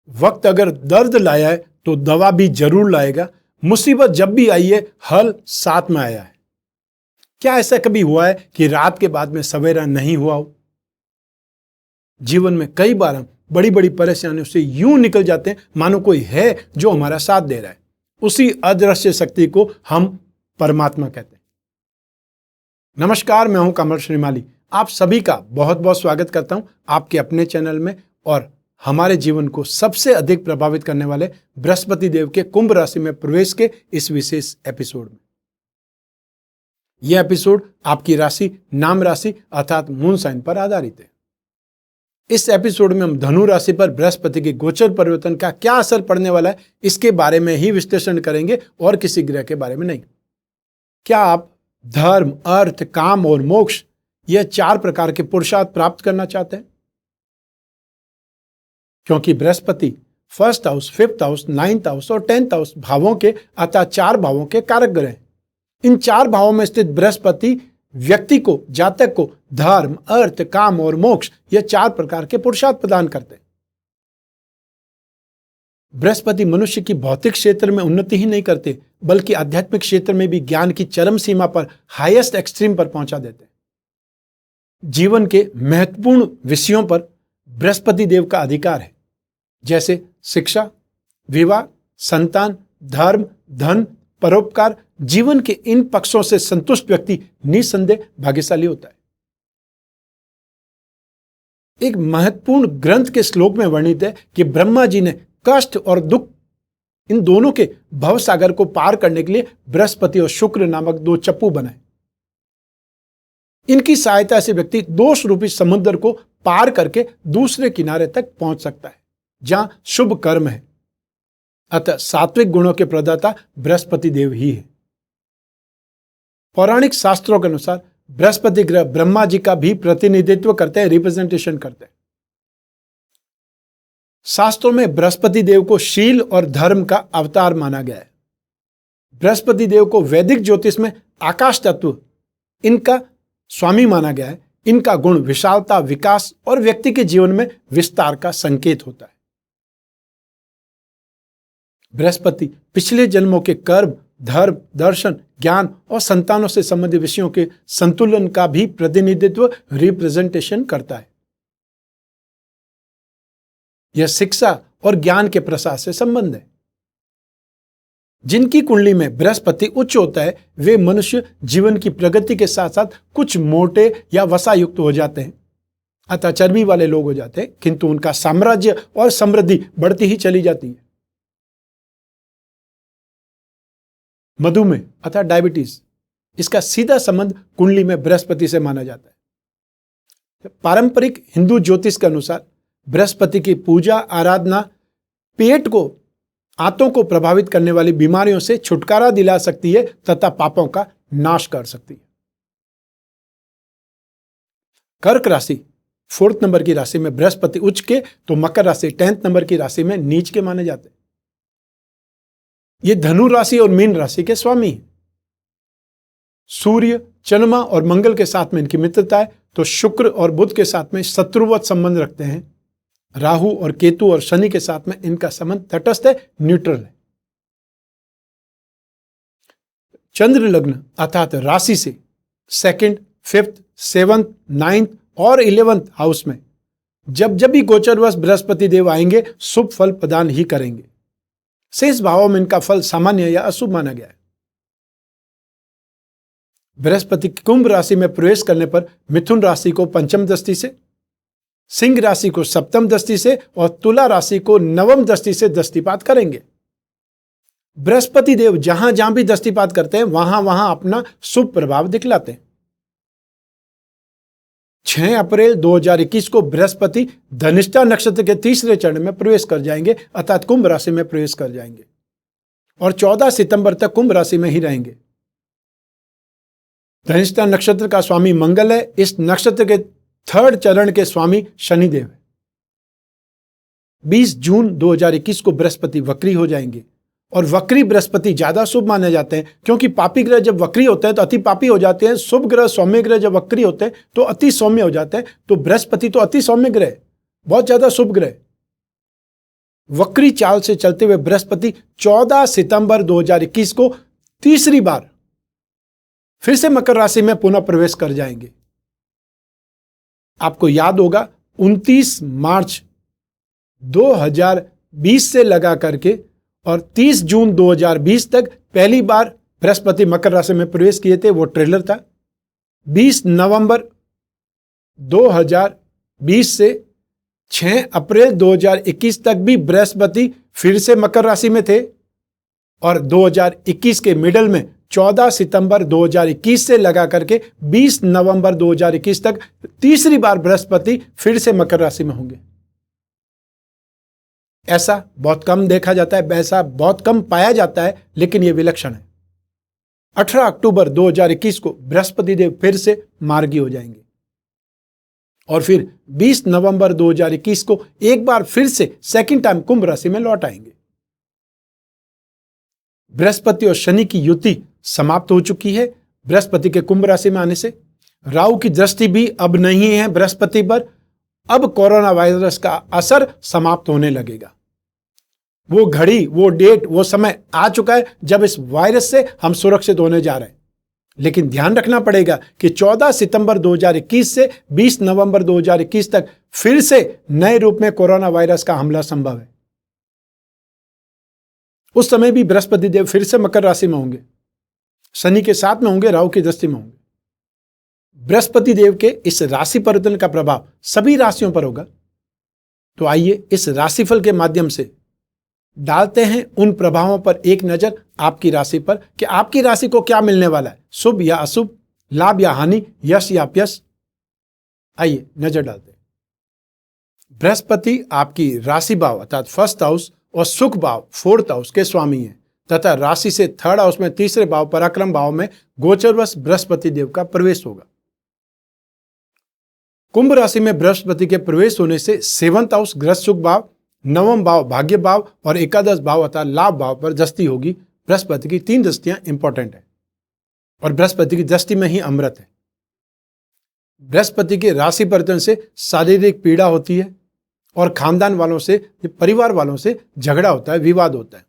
वक्त अगर दर्द लाया है तो दवा भी जरूर लाएगा। मुसीबत जब भी आई है, हल साथ में आया है। क्या ऐसा कभी हुआ है कि रात के बाद में सवेरा नहीं हुआ हो? जीवन में कई बार हम बड़ी बड़ी परेशानियों से यूं निकल जाते हैं मानो कोई है जो हमारा साथ दे रहा है। उसी अदृश्य शक्ति को हम परमात्मा कहते हैं। नमस्कार, मैं हूं कमल श्रीमाली। आप सभी का बहुत बहुत स्वागत करता हूं आपके अपने चैनल में और हमारे जीवन को सबसे अधिक प्रभावित करने वाले बृहस्पति देव के कुंभ राशि में प्रवेश के इस विशेष एपिसोड में। यह एपिसोड आपकी राशि, नाम राशि अर्थात मून साइन पर आधारित है। इस एपिसोड में हम धनु राशि पर बृहस्पति के गोचर परिवर्तन का क्या असर पड़ने वाला है, इसके बारे में ही विश्लेषण करेंगे और किसी ग्रह के बारे में नहीं। क्या आप धर्म, अर्थ, काम और मोक्ष यह 4 प्रकार के पुरुषार्थ प्राप्त करना चाहते हैं? क्योंकि Brihaspati 1st house, 5th house, 9th house और 10th हाउस भावों के अर्थात 4 भावों के कारक ग्रह हैं। इन 4 भावों में स्थित बृहस्पति व्यक्ति को, जातक को धर्म, अर्थ, काम और मोक्ष यह 4 प्रकार के पुरुषार्थ प्रदान करते हैं। बृहस्पति मनुष्य की भौतिक क्षेत्र में उन्नति ही नहीं करते बल्कि आध्यात्मिक क्षेत्र में भी ज्ञान की चरम सीमा पर, हाईएस्ट एक्सट्रीम पर पहुंचा देते हैं। जीवन के महत्वपूर्ण विषयों पर बृहस्पति देव का अधिकार है, जैसे शिक्षा, विवाह, संतान, धर्म, धन, परोपकार। जीवन के इन पक्षों से संतुष्ट व्यक्ति निसंदेह भाग्यशाली होता है। एक महत्वपूर्ण ग्रंथ के श्लोक में वर्णित है कि ब्रह्मा जी ने कष्ट और दुख इन दोनों के भवसागर को पार करने के लिए बृहस्पति और शुक्र नामक 2 चप्पू बनाए। इनकी सहायता से व्यक्ति दोष रूपी समुद्र को पार करके दूसरे किनारे तक पहुंच सकता है जहां शुभ कर्म है। अतः सात्विक गुणों के प्रदाता बृहस्पति देव ही है। पौराणिक शास्त्रों के अनुसार बृहस्पति ग्रह ब्रह्मा जी का भी प्रतिनिधित्व करते हैं, रिप्रेजेंटेशन करते हैं। शास्त्रों में बृहस्पति देव को शील और धर्म का अवतार माना गया है। बृहस्पति देव को वैदिक ज्योतिष में आकाश तत्व इनका स्वामी माना गया है। इनका गुण विशालता, विकास और व्यक्ति के जीवन में विस्तार का संकेत होता है। बृहस्पति पिछले जन्मों के कर्म, धर्म, दर्शन, ज्ञान और संतानों से संबंधित विषयों के संतुलन का भी प्रतिनिधित्व, रिप्रेजेंटेशन करता है। यह शिक्षा और ज्ञान के प्रसार से संबंध है। जिनकी कुंडली में बृहस्पति उच्च होता है वे मनुष्य जीवन की प्रगति के साथ साथ कुछ मोटे या वसायुक्त हो जाते हैं, अतः चर्बी वाले लोग हो जाते हैं, किंतु उनका साम्राज्य और समृद्धि बढ़ती ही चली जाती है। मधुमेह अर्थात डायबिटीज, इसका सीधा संबंध कुंडली में बृहस्पति से माना जाता है। पारंपरिक हिंदू ज्योतिष के अनुसार बृहस्पति की पूजा आराधना पेट को, आंतों को प्रभावित करने वाली बीमारियों से छुटकारा दिला सकती है तथा पापों का नाश कर सकती है। कर्क राशि 4th नंबर की राशि में बृहस्पति उच्च के तो मकर राशि 10th नंबर की राशि में नीच के माने जाते हैं। ये धनु राशि और मीन राशि के स्वामी हैं। सूर्य, चंद्रमा और मंगल के साथ में इनकी मित्रता है, तो शुक्र और बुध के साथ में शत्रुवत संबंध रखते हैं। राहु और केतु और शनि के साथ में इनका संबंध तटस्थ है, न्यूट्रल है। चंद्र लग्न अर्थात राशि से 2nd, 5th, 7th, 9th और 11th हाउस में जब भी गोचरवश बृहस्पति देव आएंगे शुभ फल प्रदान ही करेंगे। शेष भावों में इनका फल सामान्य या अशुभ माना गया है। बृहस्पति कुंभ राशि में प्रवेश करने पर मिथुन राशि को 5th दृष्टि से, सिंह राशि को 7th दृष्टि से और तुला राशि को 9th दृष्टि से दृष्टिपात करेंगे। बृहस्पति देव जहां जहां भी दृष्टिपात करते हैं वहां वहां अपना शुभ प्रभाव दिखलाते हैं। 6 अप्रैल 2021 को बृहस्पति धनिष्ठा नक्षत्र के 3रे चरण में प्रवेश कर जाएंगे अर्थात कुंभ राशि में प्रवेश कर जाएंगे और 14 सितंबर तक कुंभ राशि में ही रहेंगे। धनिष्ठा नक्षत्र का स्वामी मंगल है। इस नक्षत्र के 3rd चरण के स्वामी शनिदेव है। 20 जून 2021 को बृहस्पति वक्री हो जाएंगे और वक्री बृहस्पति ज्यादा शुभ माने जाते हैं, क्योंकि पापी ग्रह जब वक्री होते हैं तो अति पापी हो जाते हैं। शुभ ग्रह, सौम्य ग्रह जब वक्री होते हैं तो अति सौम्य हो जाते हैं। तो बृहस्पति तो अति सौम्य ग्रह, बहुत ज्यादा शुभ ग्रह। वक्री चाल से चलते हुए बृहस्पति 14 सितंबर 2021 को तीसरी बार फिर से मकर राशि में पुनः प्रवेश कर जाएंगे। आपको याद होगा 29 मार्च 2020 से लगा करके और 30 जून 2020 तक पहली बार बृहस्पति मकर राशि में प्रवेश किए थे, वो ट्रेलर था। 20 नवंबर 2020 से 6 अप्रैल 2021 तक भी बृहस्पति फिर से मकर राशि में थे और 2021 के मिडल में 14 सितंबर 2021 से लगा करके 20 नवंबर 2021 तक तीसरी बार बृहस्पति फिर से मकर राशि में होंगे। ऐसा बहुत कम देखा जाता है, ऐसा बहुत कम पाया जाता है, लेकिन यह विलक्षण है। 18 अक्टूबर 2021 को बृहस्पति देव फिर से मार्गी हो जाएंगे और फिर 20 नवंबर 2021 को एक बार फिर से सेकंड टाइम कुंभ राशि में लौट आएंगे। बृहस्पति और शनि की युति समाप्त हो चुकी है। बृहस्पति के कुंभ राशि में आने से राहु की दृष्टि भी अब नहीं है बृहस्पति पर। अब कोरोना वायरस का असर समाप्त होने लगेगा। वो घड़ी, वो डेट, वो समय आ चुका है जब इस वायरस से हम सुरक्षित होने जा रहे हैं। लेकिन ध्यान रखना पड़ेगा कि 14 सितंबर 2021 से 20 नवंबर 2021 तक फिर से नए रूप में कोरोना वायरस का हमला संभव है। उस समय भी बृहस्पति देव फिर से मकर राशि में होंगे, शनि के साथ में होंगे, राहु की दृष्टि में होंगे। बृहस्पति देव के इस राशि परिवर्तन का प्रभाव सभी राशियों पर होगा। तो आइए इस राशिफल के माध्यम से डालते हैं उन प्रभावों पर एक नजर आपकी राशि पर कि आपकी राशि को क्या मिलने वाला है, शुभ या अशुभ, लाभ या हानि, यश या अपयश। आइए नजर डालते हैं। बृहस्पति आपकी राशि भाव अर्थात फर्स्ट हाउस और सुख भाव फोर्थ हाउस के स्वामी हैं तथा राशि से थर्ड हाउस में तीसरे भाव पराक्रम भाव में गोचरवश बृहस्पति देव का प्रवेश होगा। कुंभ राशि में बृहस्पति के प्रवेश होने से सेवंथ हाउस ग्रह सुख भाव, नवम भाव भाग्य भाव और एकादश भाव अर्थात लाभ भाव पर दृष्टि होगी। बृहस्पति की 3 दृष्टियां इंपॉर्टेंट है और बृहस्पति की दृष्टि में ही अमृत है। बृहस्पति के राशि परिवर्तन से शारीरिक पीड़ा होती है और खानदान वालों से, परिवार वालों से झगड़ा होता है, विवाद होता है।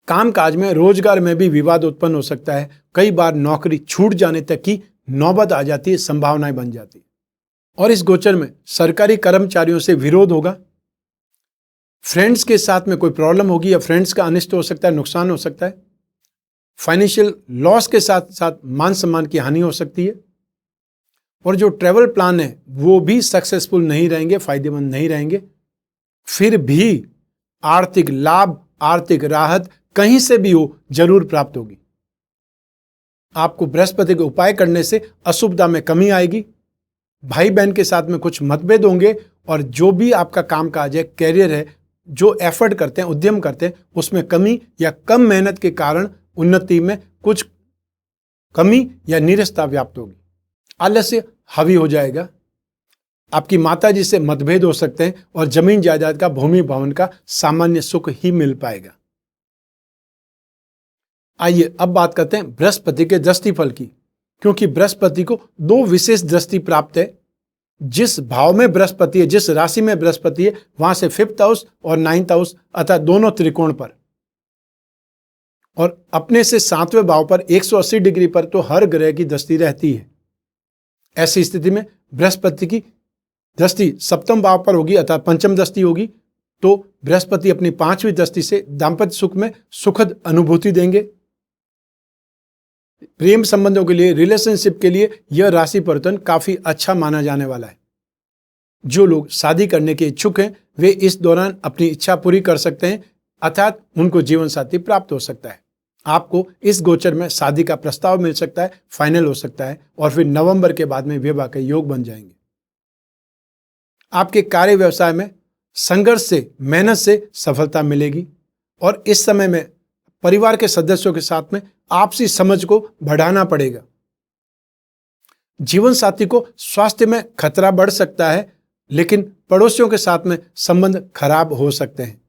कामकाज में, रोजगार में भी विवाद उत्पन्न हो सकता है। कई बार नौकरी छूट जाने तक की नौबत आ जाती है, संभावनाएं बन जाती है। और इस गोचर में सरकारी कर्मचारियों से विरोध होगा, फ्रेंड्स के साथ में कोई प्रॉब्लम होगी या फ्रेंड्स का अनिष्ट हो सकता है, नुकसान हो सकता है। फाइनेंशियल लॉस के साथ साथ मान सम्मान की हानि हो सकती है और जो ट्रैवल प्लान है वो भी सक्सेसफुल नहीं रहेंगे, फायदेमंद नहीं रहेंगे। फिर भी आर्थिक लाभ, आर्थिक राहत कहीं से भी हो जरूर प्राप्त होगी। आपको बृहस्पति के उपाय करने से अशुभता में कमी आएगी। भाई बहन के साथ में कुछ मतभेद होंगे और जो भी आपका कामकाज है, कैरियर है, जो एफर्ट करते हैं, उद्यम करते हैं, उसमें कमी या कम मेहनत के कारण उन्नति में कुछ कमी या नीरसता व्याप्त होगी। आलस्य हावी हो जाएगा। आपकी माताजी से मतभेद हो सकते हैं और जमीन जायदाद का, भूमि भवन का सामान्य सुख ही मिल पाएगा। आइए अब बात करते हैं बृहस्पति के दृष्टि फल की, क्योंकि बृहस्पति को 2 विशेष दृष्टि प्राप्त है। जिस भाव में बृहस्पति है, जिस राशि में बृहस्पति है, वहां से 5th हाउस और 9th हाउस अर्थात दोनों त्रिकोण पर और अपने से 7वें भाव पर 180 डिग्री पर तो हर ग्रह की दृष्टि रहती है। ऐसी स्थिति में बृहस्पति की दृष्टि 7वें भाव पर होगी अर्थात पंचम दृष्टि होगी, तो बृहस्पति अपनी 5वीं दृष्टि से दाम्पत्य सुख में सुखद अनुभूति देंगे। प्रेम संबंधों के लिए, रिलेशनशिप के लिए यह राशि परिवर्तन काफी अच्छा माना जाने वाला है। जो लोग शादी करने के इच्छुक हैं वे इस दौरान अपनी इच्छा पूरी कर सकते हैं अर्थात उनको जीवन साथी प्राप्त हो सकता है। आपको इस गोचर में शादी का प्रस्ताव मिल सकता है, फाइनल हो सकता है और फिर नवंबर के बाद में विवाह के योग बन जाएंगे। आपके कार्य व्यवसाय में संघर्ष से, मेहनत से सफलता मिलेगी और इस समय में परिवार के सदस्यों के साथ में आपसी समझ को बढ़ाना पड़ेगा। जीवन साथी को स्वास्थ्य में खतरा बढ़ सकता है, लेकिन पड़ोसियों के साथ में संबंध खराब हो सकते हैं।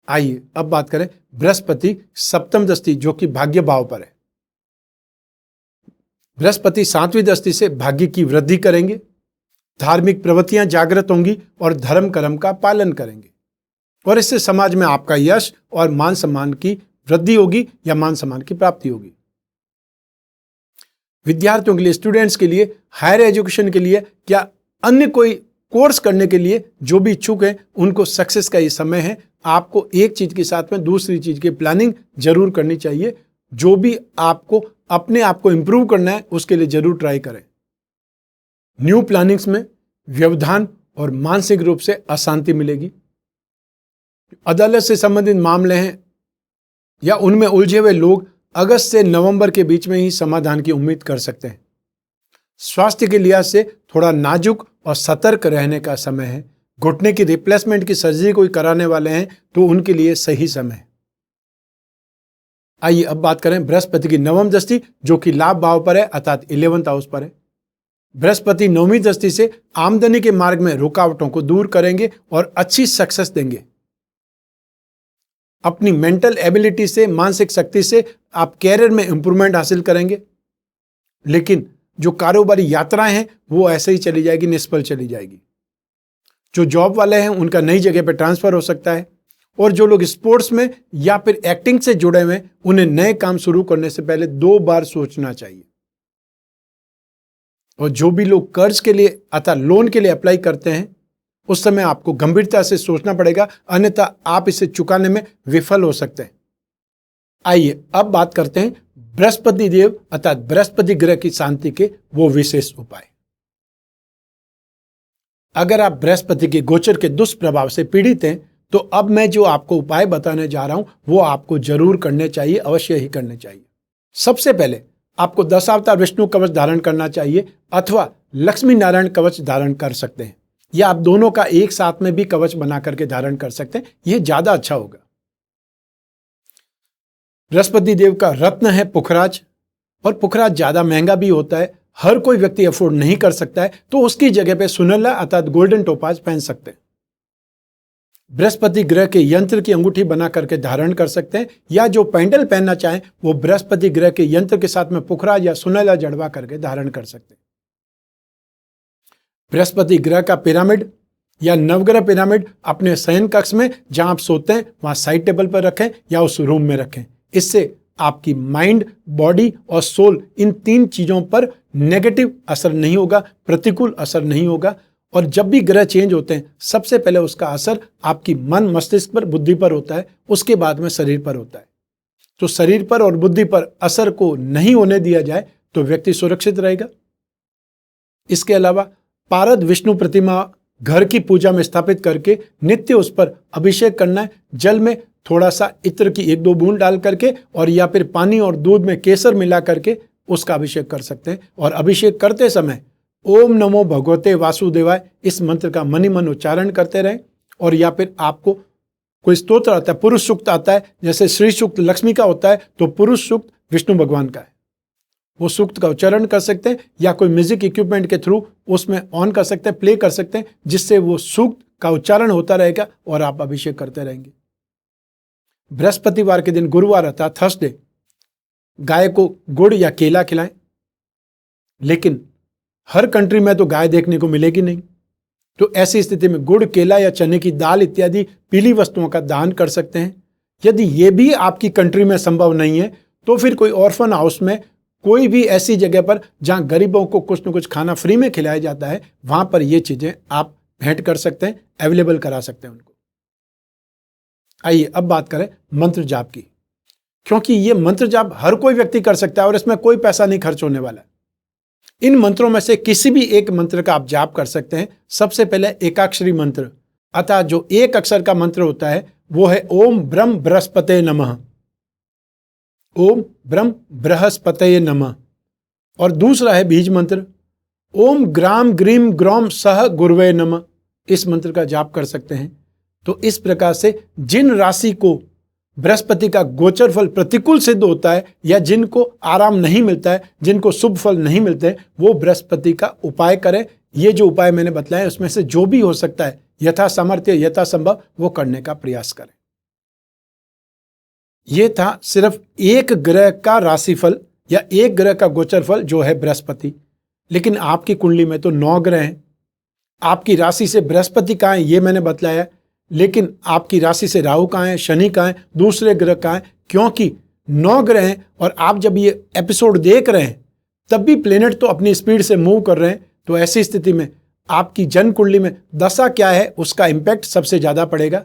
आइए अब बात करें बृहस्पति 7वीं दृष्टि जो कि भाग्य भाव पर है। बृहस्पति 7वीं दृष्टि से भाग्य की वृद्धि करेंगे। धार्मिक प्रवृत्तियां जागृत होंगी और धर्म कर्म का पालन करेंगे, और इससे समाज में आपका यश और मान सम्मान की वृद्धि होगी या मान सम्मान की प्राप्ति होगी। विद्यार्थियों के लिए, स्टूडेंट्स के लिए, हायर एजुकेशन के लिए या अन्य कोई कोर्स करने के लिए जो भी इच्छुक हैं, उनको सक्सेस का ये समय है। आपको एक चीज के साथ में दूसरी चीज की प्लानिंग जरूर करनी चाहिए। जो भी आपको अपने आप को इंप्रूव करना है उसके लिए जरूर ट्राई करें। न्यू प्लानिंग्स में व्यवधान और मानसिक रूप से अशांति मिलेगी। अदालत से संबंधित मामले हैं या उनमें उलझे हुए लोग अगस्त से नवंबर के बीच में ही समाधान की उम्मीद कर सकते हैं। स्वास्थ्य के लिहाज से थोड़ा नाजुक और सतर्क रहने का समय है। घुटने की रिप्लेसमेंट की सर्जरी कोई कराने वाले हैं तो उनके लिए सही समय है। आइए अब बात करें बृहस्पति की नवम दृष्टि, जो कि लाभ भाव पर है, अर्थात 11th हाउस पर है। बृहस्पति नौवीं दृष्टि से आमदनी के मार्ग में रुकावटों को दूर करेंगे और अच्छी सक्सेस देंगे। अपनी मेंटल एबिलिटी से, मानसिक शक्ति से आप कैरियर में इंप्रूवमेंट हासिल करेंगे। लेकिन जो कारोबारी यात्राएं हैं वो ऐसे ही चली जाएगी, निष्फल चली जाएगी। जो जॉब वाले हैं उनका नई जगह पर ट्रांसफर हो सकता है, और जो लोग स्पोर्ट्स में या फिर एक्टिंग से जुड़े हुए हैं उन्हें नए काम शुरू करने से पहले 2 बार सोचना चाहिए। और जो भी लोग कर्ज के लिए अथवा लोन के लिए अप्लाई करते हैं उस समय आपको गंभीरता से सोचना पड़ेगा, अन्यथा आप इसे चुकाने में विफल हो सकते हैं। आइए अब बात करते हैं बृहस्पति देव अर्थात बृहस्पति ग्रह की शांति के वो विशेष उपाय। अगर आप बृहस्पति के गोचर के दुष्प्रभाव से पीड़ित हैं तो अब मैं जो आपको उपाय बताने जा रहा हूं वो आपको जरूर करने चाहिए, अवश्य ही करने चाहिए। सबसे पहले आपको दशावतार विष्णु कवच धारण करना चाहिए, अथवा लक्ष्मी नारायण कवच धारण कर सकते हैं, या आप दोनों का एक साथ में भी कवच बना करके धारण कर सकते हैं, यह ज्यादा अच्छा होगा। बृहस्पति देव का रत्न है पुखराज, और पुखराज ज्यादा महंगा भी होता है, हर कोई व्यक्ति अफोर्ड नहीं कर सकता है, तो उसकी जगह पे सुनहला अर्थात गोल्डन टोपाज पहन सकते हैं। बृहस्पति ग्रह के यंत्र की अंगूठी बना करके धारण कर सकते हैं, या जो पैंडल पहनना चाहें वो बृहस्पति ग्रह के यंत्र के साथ में पुखराज या सुनहला जड़वा करके धारण कर सकते हैं। बृहस्पति ग्रह का पिरामिड या नवग्रह पिरामिड अपने शयन कक्ष में जहां आप सोते हैं वहां साइड टेबल पर रखें या उस रूम में रखें। इससे आपकी माइंड, बॉडी और सोल, इन 3 चीजों पर नेगेटिव असर नहीं होगा, प्रतिकूल असर नहीं होगा। और जब भी ग्रह चेंज होते हैं सबसे पहले उसका असर आपकी मन, मस्तिष्क पर, बुद्धि पर होता है, उसके बाद में शरीर पर होता है। तो शरीर पर और बुद्धि पर असर को नहीं होने दिया जाए तो व्यक्ति सुरक्षित रहेगा। इसके अलावा पारद विष्णु प्रतिमा घर की पूजा में स्थापित करके नित्य उस पर अभिषेक करना है। जल में थोड़ा सा इत्र की 1-2 बूंद डाल करके, और या फिर पानी और दूध में केसर मिला करके उसका अभिषेक कर सकते हैं। और अभिषेक करते समय ओम नमो भगवते वासुदेवाय इस मंत्र का मनी मन उच्चारण करते रहें। और या फिर आपको कोई स्तोत्र आता है, पुरुष सूक्त आता है, जैसे श्री सूक्त लक्ष्मी का होता है तो पुरुष सूक्त विष्णु भगवान का है, वो सूक्त का उच्चारण कर सकते हैं, या कोई म्यूजिक इक्विपमेंट के थ्रू उसमें ऑन कर सकते हैं, प्ले कर सकते हैं, जिससे वो सूक्त का उच्चारण होता रहेगा और आप अभिषेक करते रहेंगे। बृहस्पतिवार के दिन, गुरुवार अर्थात थर्सडे, गाय को गुड़ या केला खिलाएं। लेकिन हर कंट्री में तो गाय देखने को मिलेगी नहीं, तो ऐसी स्थिति में गुड़, केला या चने की दाल इत्यादि पीली वस्तुओं का दान कर सकते हैं। यदि ये भी आपकी कंट्री में संभव नहीं है तो फिर कोई ऑर्फन हाउस में, कोई भी ऐसी जगह पर जहां गरीबों को कुछ न कुछ खाना फ्री में खिलाया जाता है, वहां पर ये चीजें आप भेंट कर सकते हैं, अवेलेबल करा सकते हैं उनको। आइए अब बात करें मंत्र जाप की, क्योंकि ये मंत्र जाप हर कोई व्यक्ति कर सकता है और इसमें कोई पैसा नहीं खर्च होने वाला है। इन मंत्रों में से किसी भी एक मंत्र का आप जाप कर सकते हैं। सबसे पहले एकाक्षरी मंत्र, अतः जो एक अक्षर का मंत्र होता है वो है ओम ब्रह्म बृहस्पते नमः, ओम ब्रह्म बृहस्पते नमः। और दूसरा है बीज मंत्र, ओम ग्राम ग्रीम ग्रौम सह गुरुवे नमः। इस मंत्र का जाप कर सकते हैं। तो इस प्रकार से जिन राशि को बृहस्पति का गोचर फल प्रतिकूल सिद्ध होता है, या जिनको आराम नहीं मिलता है, जिनको शुभ फल नहीं मिलते, वो बृहस्पति का उपाय करें। ये जो उपाय मैंने बताया उसमें से जो भी हो सकता है यथा सामर्थ्य, यथा संभव वो करने का प्रयास करें। ये था सिर्फ एक ग्रह का राशिफल या एक ग्रह का गोचर फल जो है बृहस्पति। लेकिन आपकी कुंडली में तो 9 ग्रह हैं, आपकी राशि से बृहस्पति कहाँ है ये मैंने बतलाया, लेकिन आपकी राशि से राहु कहाँ है, शनि कहाँ है, दूसरे ग्रह कहाँ है, क्योंकि 9 ग्रह हैं और आप जब ये एपिसोड देख रहे हैं तब भी प्लेनेट तो अपनी स्पीड से मूव कर रहे हैं। तो ऐसी स्थिति में आपकी जन्म कुंडली में दशा क्या है उसका इंपैक्ट सबसे ज्यादा पड़ेगा।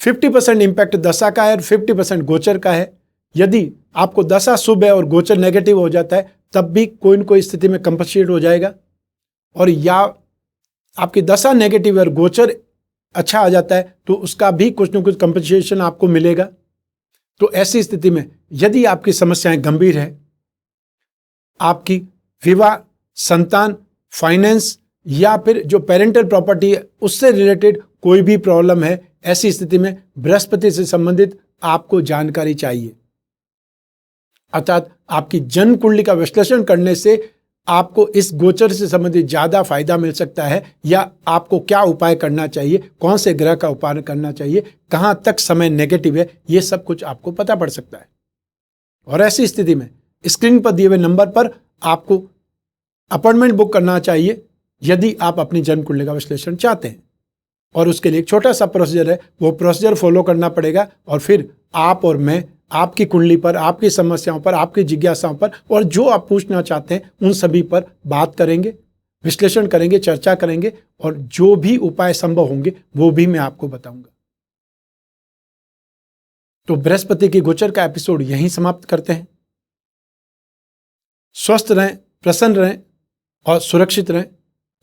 50% इंपैक्ट दशा का है और 50% गोचर का है। यदि आपको दशा शुभ है और गोचर नेगेटिव हो जाता है तब भी कोई न कोई स्थिति में कंपनसेट हो जाएगा, और या आपकी दशा नेगेटिव है और गोचर अच्छा आ जाता है तो उसका भी कुछ न कुछ कंपनसेशन आपको मिलेगा। तो ऐसी स्थिति में यदि आपकी समस्याएं गंभीर है, आपकी विवाह, संतान, फाइनेंस या फिर जो पेरेंटल प्रॉपर्टी है उससे रिलेटेड कोई भी प्रॉब्लम है, ऐसी स्थिति में बृहस्पति से संबंधित आपको जानकारी चाहिए। अर्थात आपकी जन्म कुंडली का विश्लेषण करने से आपको इस गोचर से संबंधित ज्यादा फायदा मिल सकता है, या आपको क्या उपाय करना चाहिए, कौन से ग्रह का उपाय करना चाहिए, कहां तक समय नेगेटिव है, ये सब कुछ आपको पता पड़ सकता है। और ऐसी स्थिति में स्क्रीन पर दिए हुए नंबर पर आपको अपॉइंटमेंट बुक करना चाहिए यदि आप अपनी जन्म कुंडली का विश्लेषण चाहते हैं। और उसके लिए एक छोटा सा प्रोसीजर है, वो प्रोसीजर फॉलो करना पड़ेगा और फिर आप और मैं आपकी कुंडली पर, आपकी समस्याओं पर, आपकी जिज्ञासाओं पर और जो आप पूछना चाहते हैं उन सभी पर बात करेंगे, विश्लेषण करेंगे, चर्चा करेंगे और जो भी उपाय संभव होंगे वो भी मैं आपको बताऊंगा। तो बृहस्पति की गोचर का एपिसोड यहीं समाप्त करते हैं। स्वस्थ रहें, प्रसन्न रहें और सुरक्षित रहें।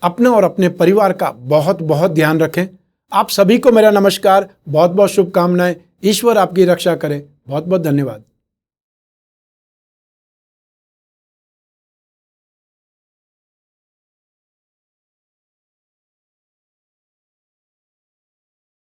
अपने और अपने परिवार का बहुत बहुत ध्यान रखें। आप सभी को मेरा नमस्कार, बहुत बहुत शुभकामनाएं। ईश्वर आपकी रक्षा करे। बहुत बहुत धन्यवाद।